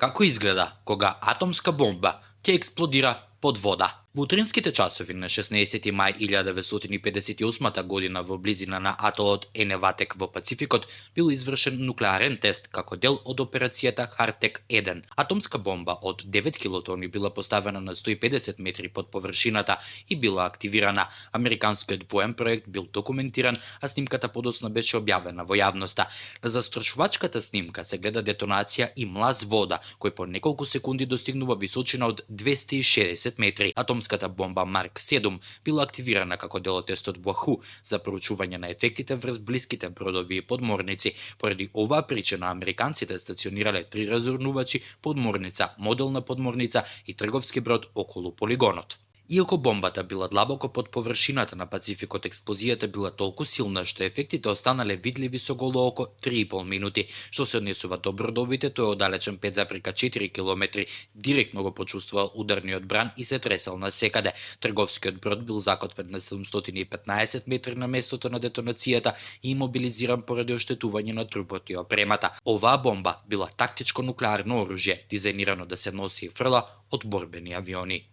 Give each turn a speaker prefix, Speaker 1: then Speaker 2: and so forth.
Speaker 1: Како изгледа кога атомска бомба ќе експлодира под вода? Во утринските часови на 16 мај 1958 година во близина на атолот Еневатек во Пацификот бил извршен нуклеарен тест како дел од операцијата Хартек-1. Атомска бомба од 9 килотони била поставена на 150 метри под површината и била активирана. Американскиот воен проект бил документиран, а снимката подоцна беше објавена во јавноста. На застрашувачката снимка се гледа детонација и млаз вода, кој по неколку секунди достигнува височина од 260 метри. Атомската бомба Марк 7 била активирана како дел од тестот Буаху за проучување на ефектите врз блиските бродови и подморници. Поради оваа причина американците стационирале 3 разурнувачи, подморница, моделна подморница и трговски брод околу полигонот. Иако бомбата била длабоко под површината на Пацификот, експлозијата била толку силна што ефектите останале видливи со голо око 3,5 минути. Што се однесува до бродовите, тој оддалечен 5,4 километри, директно го почувствувал ударниот бран и се тресал на секаде. Трговскиот брод бил закотвен на 715 метри на местото на детонацијата и имобилизиран поради оштетување на трупот и опремата. Оваа бомба била тактичко нуклеарно оружје, дизајнирано да се носи и фрла од борбени авиони.